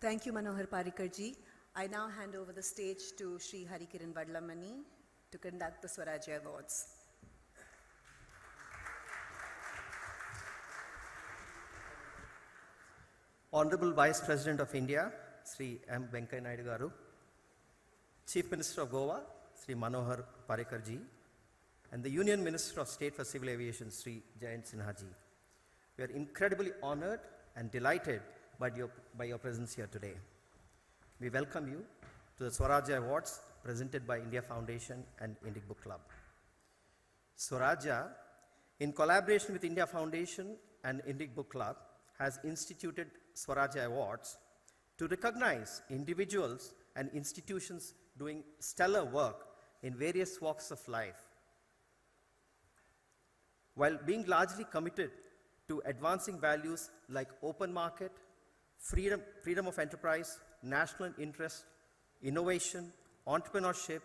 Thank you, Manohar Parikarji. I now hand over the stage to Sri Harikiran Vadlamani to conduct the Swaraj Awards. Honorable Vice President of India, Sri M. Venkaiah Naidu Garu, Chief Minister of Goa, Sri Manohar Parikarji, and the Union Minister of State for Civil Aviation, Sri Jayant Sinha ji. We are incredibly honored and delighted by your presence here today. We welcome you to the Swaraj Awards presented by India Foundation and Indic Book Club. Swaraja, in collaboration with India Foundation and Indic Book Club, has instituted Swaraj Awards to recognize individuals and institutions doing stellar work in various walks of life, while being largely committed to advancing values like open market, freedom of enterprise, national interest, innovation, entrepreneurship,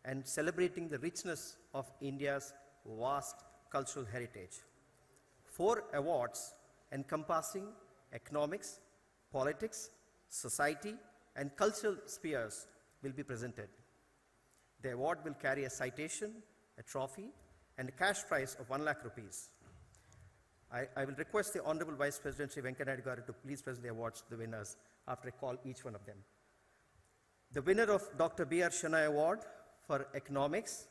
and celebrating the richness of India's vast cultural heritage. 4 awards encompassing economics, politics, society, and cultural spheres will be presented. The award will carry a citation, a trophy, and a cash prize of 1 lakh rupees. I will request the Honorable Vice President Sri Venkaiah Naidu Garu to please present the awards to the winners after I call each one of them. The winner of Dr. B. Archana Award for Economics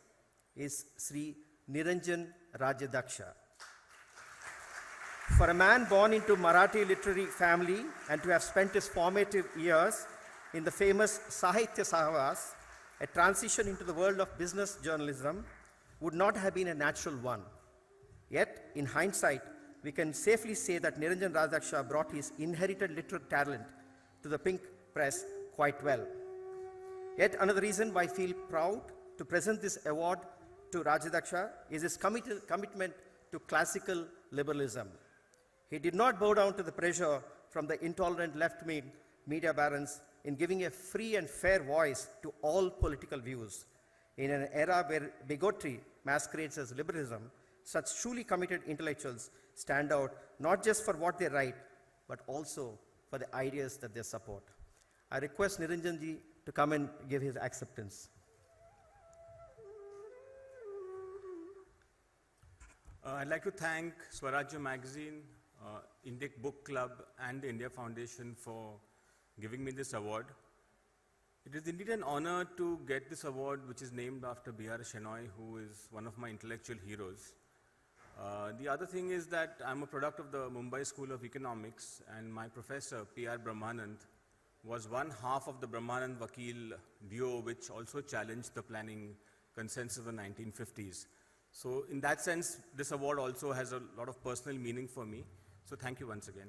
is Sri Niranjan Rajadaksha. For a man born into Marathi literary family and to have spent his formative years in the famous Sahitya Sahvas, a transition into the world of business journalism would not have been a natural one. Yet, in hindsight, we can safely say that Niranjan Rajadaksha brought his inherited literary talent to the pink press quite well. Yet another reason why I feel proud to present this award to Rajadaksha is his commitment to classical liberalism. He did not bow down to the pressure from the intolerant left-wing media barons in giving a free and fair voice to all political views. In an era where bigotry masquerades as liberalism, such truly committed intellectuals stand out not just for what they write, but also for the ideas that they support. I request Niranjan ji to come and give his acceptance. I'd like to thank Swaraj Magazine, Indic Book Club, and the India Foundation for giving me this award. It is indeed an honor to get this award, which is named after B.R. Shenoy, who is one of my intellectual heroes. The other thing is that I'm a product of the Mumbai School of Economics, and my professor, P.R. Brahmanand, was one half of the Brahmanand Vakil duo, which also challenged the planning consensus of the 1950s. So in that sense, this award also has a lot of personal meaning for me. So thank you once again.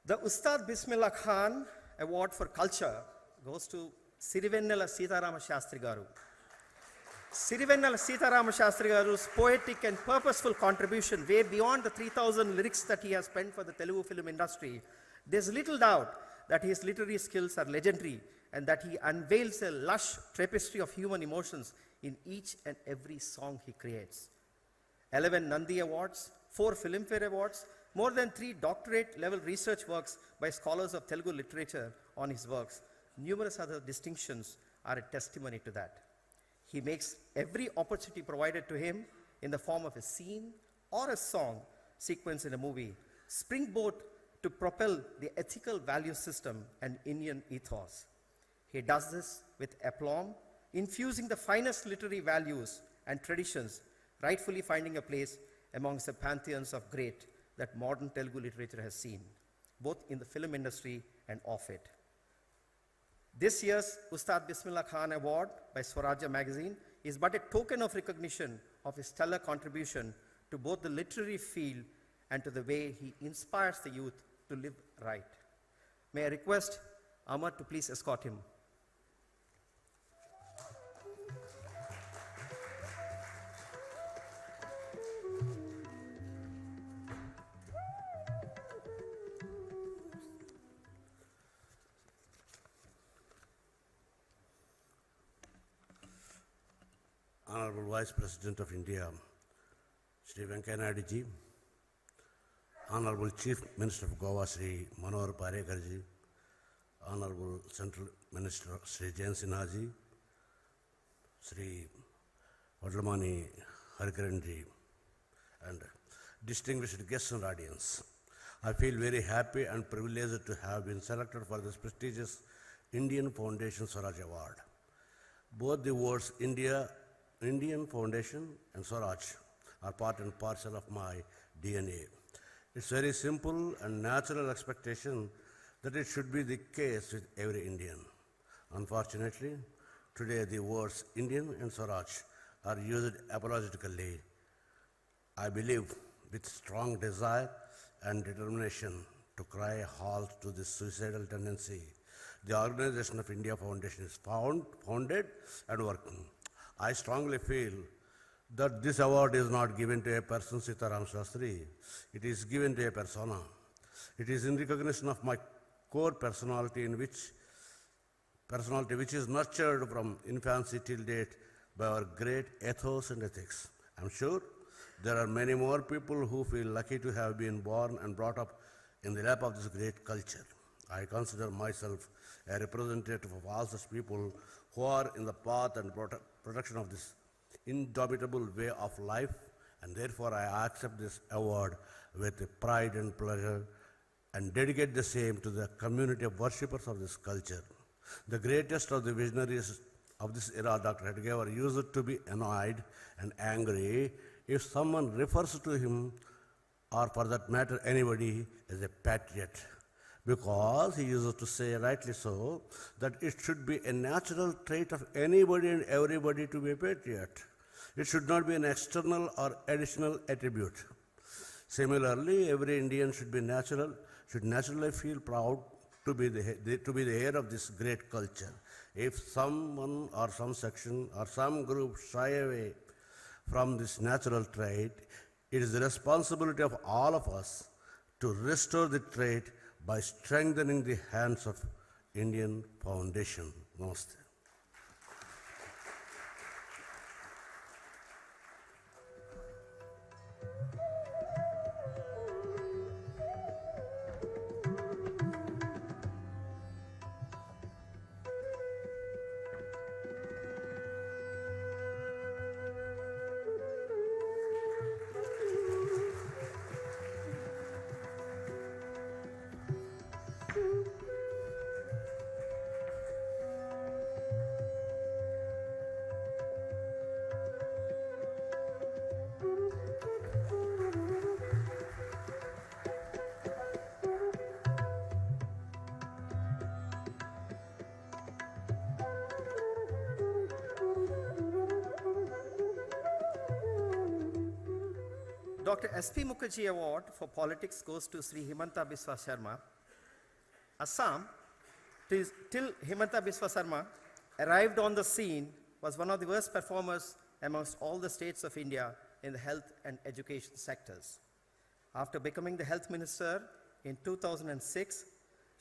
The Ustad Bismillah Khan Award for Culture goes to Sirivennela Sitharama Shastri Garu. Sirivennela Sitharama Shastri Garu's poetic and purposeful contribution way beyond the 3,000 lyrics that he has penned for the Telugu film industry, there's little doubt that his literary skills are legendary and that he unveils a lush tapestry of human emotions in each and every song he creates. 11 Nandi Awards, 4 Filmfare Awards, more than 3 doctorate-level research works by scholars of Telugu literature on his works. Numerous other distinctions are a testimony to that. He makes every opportunity provided to him in the form of a scene or a song sequence in a movie, springboard to propel the ethical value system and Indian ethos. He does this with aplomb, infusing the finest literary values and traditions, rightfully finding a place amongst the pantheons of great that modern Telugu literature has seen, both in the film industry and off it. This year's Ustad Bismillah Khan Award by Swaraj magazine is but a token of recognition of his stellar contribution to both the literary field and to the way he inspires the youth to live right. May I request Amar to please escort him. Honorable Vice President of India, Sri Venkaiah Naidu ji, Honorable Chief Minister of Goa, Sri Manohar Parrikar ji, Honorable Central Minister Sri Jain Sinha ji, Sri Vadlamani Harikaran ji, and distinguished guests and audience. I feel very happy and privileged to have been selected for this prestigious Indian Foundation Swaraj Award. Both the words Indian Foundation and Swaraj are part and parcel of my DNA. It's very simple and natural expectation that it should be the case with every Indian. Unfortunately, today the words Indian and Swaraj are used apologetically. I believe with strong desire and determination to cry a halt to this suicidal tendency, the Organization of India Foundation is founded and working. I strongly feel that this award is not given to a person, Sitaram Shastri. It is given to a persona. It is in recognition of my core personality, which is nurtured from infancy till date by our great ethos and ethics. I'm sure there are many more people who feel lucky to have been born and brought up in the lap of this great culture. I consider myself a representative of all such people who are in the path and protection of this indomitable way of life, and therefore I accept this award with pride and pleasure and dedicate the same to the community of worshippers of this culture. The greatest of the visionaries of this era, Dr. Hedgewar, used to be annoyed and angry if someone refers to him, or for that matter anybody, as a patriot, because he used to say, rightly so, that it should be a natural trait of anybody and everybody to be a patriot. It should not be an external or additional attribute. Similarly, every Indian should naturally feel proud to be the heir of this great culture. If someone or some section or some group shy away from this natural trait, it is the responsibility of all of us to restore the trait by strengthening the hands of Indian Foundation. Namaste. Dr. SP Mukherjee Award for Politics goes to Sri Himanta Biswa Sharma. Assam, till Himanta Biswa Sharma arrived on the scene, was one of the worst performers amongst all the states of India in the health and education sectors. After becoming the health minister in 2006,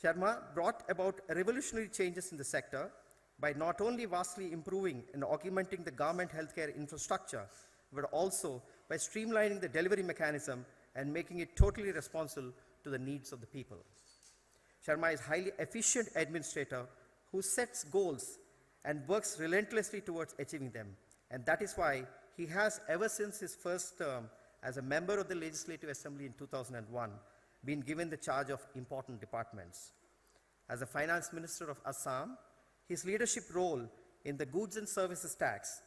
Sharma brought about revolutionary changes in the sector by not only vastly improving and augmenting the government healthcare infrastructure, but also by streamlining the delivery mechanism and making it totally responsive to the needs of the people. Sharma is a highly efficient administrator who sets goals and works relentlessly towards achieving them. And that is why he has, ever since his first term as a member of the Legislative Assembly in 2001, been given the charge of important departments. As the Finance Minister of Assam, his leadership role in the Goods and Services Tax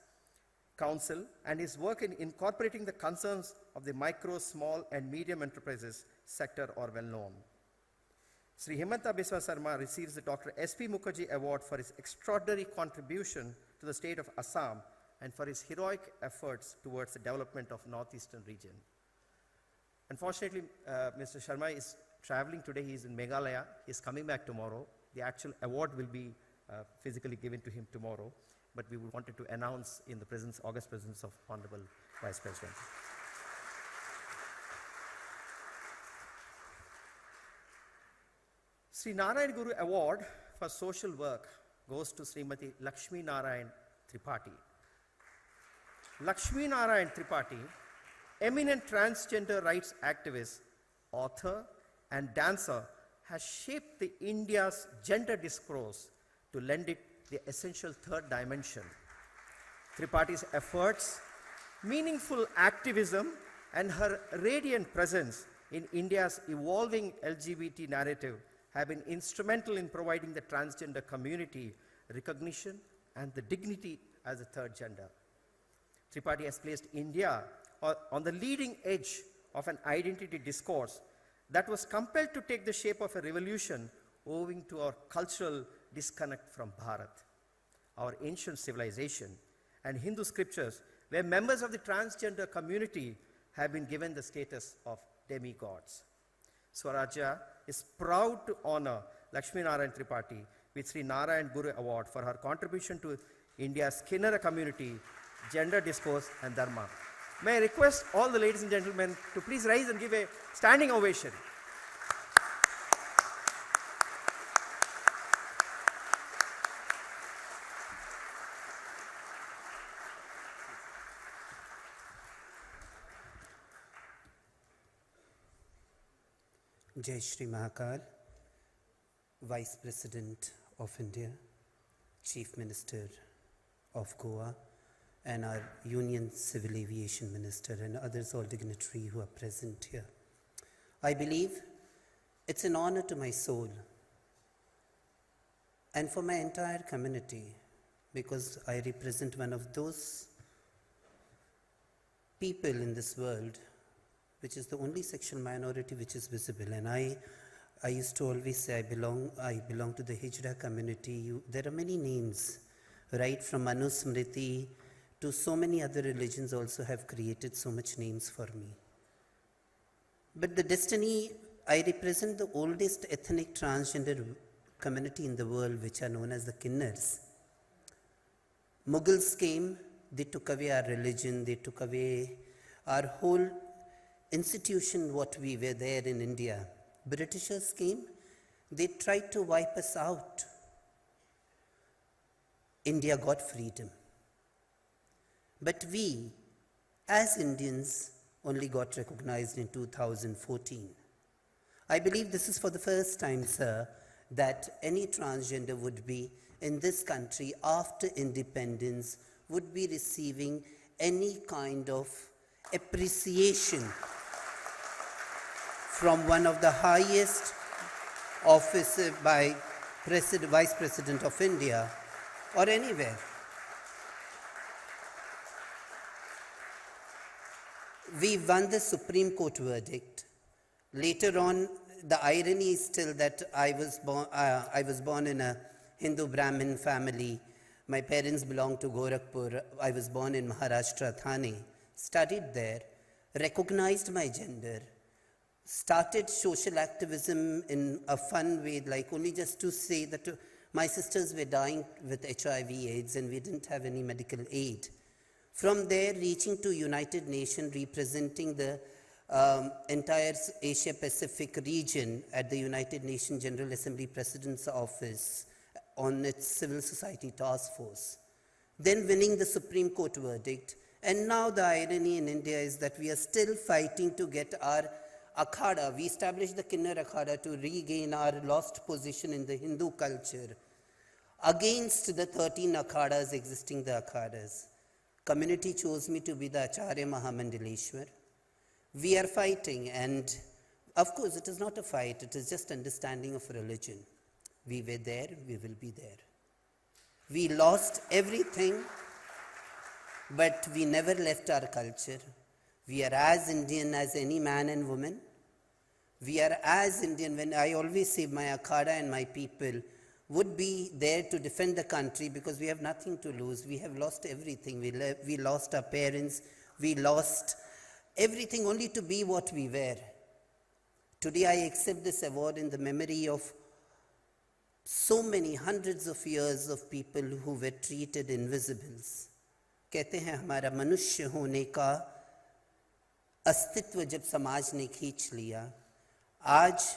Council and his work in incorporating the concerns of the micro, small, and medium enterprises sector are well known. Sri Himanta Biswa Sarma receives the Dr. SP Mukherjee Award for his extraordinary contribution to the state of Assam and for his heroic efforts towards the development of northeastern region. Unfortunately, Mr. Sharma is traveling today. He is in Meghalaya. He is coming back tomorrow. The actual award will be physically given to him tomorrow, but we wanted to announce in the presence, august presence of Honorable Vice President. Sri Narayan Guru Award for Social Work goes to Srimati Lakshmi Narayan Tripathi. Lakshmi Narayan Tripathi, eminent transgender rights activist, author, and dancer, has shaped the India's gender discourse to lend it the essential third dimension. Tripathi's efforts, meaningful activism, and her radiant presence in India's evolving LGBT narrative have been instrumental in providing the transgender community recognition and the dignity as a third gender. Tripathi has placed India on the leading edge of an identity discourse that was compelled to take the shape of a revolution owing to our cultural disconnect from Bharat. Our ancient civilization and Hindu scriptures, where members of the transgender community have been given the status of demigods. Swarajya is proud to honor Lakshmi Narayan Tripathi with Sri Narayan Guru Award for her contribution to India's Kinnara community, gender discourse, and dharma. May I request all the ladies and gentlemen to please rise and give a standing ovation. Jai Shri Mahakal, Vice President of India, Chief Minister of Goa, and our Union Civil Aviation Minister and others, all dignitaries who are present here. I believe it's an honor to my soul and for my entire community, because I represent one of those people in this world which is the only sexual minority which is visible. And I used to always say I belong to the Hijra community. There are many names, right from Manusmriti to so many other religions also have created so much names for me. But the destiny, I represent the oldest ethnic transgender community in the world, which are known as the Kinnars. Mughals came, they took away our religion, they took away our whole institution, what we were there in India. Britishers came, they tried to wipe us out. India got freedom. But we, as Indians, only got recognized in 2014. I believe this is for the first time, sir, that any transgender would be in this country after independence would be receiving any kind of appreciation from one of the highest officer by Vice President of India or anywhere. We won the Supreme Court verdict. Later on, the irony is still that I was born in a Hindu Brahmin family. My parents belonged to Gorakhpur. I was born in Maharashtra, Thane, studied there, recognized my gender, started social activism in a fun way, like only just to say that my sisters were dying with HIV/AIDS and we didn't have any medical aid. From there, reaching to United Nations, representing the entire Asia-Pacific region at the United Nations General Assembly President's Office on its Civil Society Task Force. Then winning the Supreme Court verdict. And now the irony in India is that we are still fighting to get our Akhada. We established the Kinnar Akhada to regain our lost position in the Hindu culture against the 13 Akhadas existing the Akhadas. Community chose me to be the Acharya Mahamandaleshwar. We are fighting, and of course it is not a fight, it is just understanding of religion. We were there, we will be there. We lost everything but we never left our culture. We are as Indian as any man and woman. We are as Indian. When I always say my Akhada and my people would be there to defend the country because we have nothing to lose. We have lost everything. We lost our parents. We lost everything only to be what we were. Today I accept this award in the memory of so many hundreds of years of people who were treated invisibles. कहते हैं हमारा मनुष्य होने का अस्तित्व जब समाज ने खींच लिया. आज,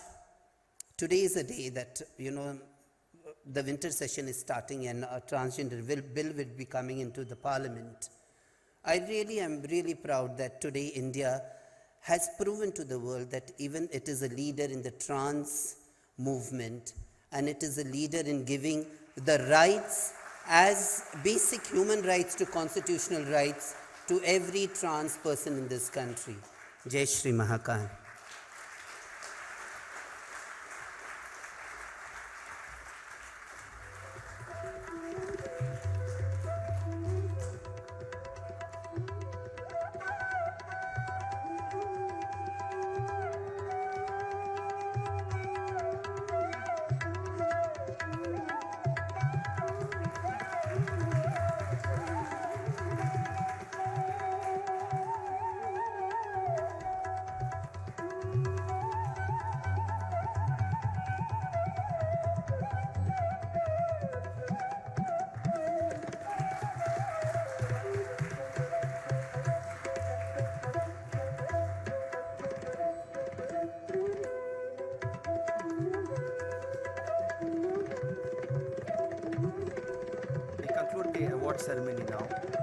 today is a day that, the winter session is starting and a transgender bill will be coming into the parliament. I really am really proud that today India has proven to the world that even it is a leader in the trans movement, and it is a leader in giving the rights as basic human rights to constitutional rights to every trans person in this country. Jai Shri Mahakal. We conclude the award ceremony now.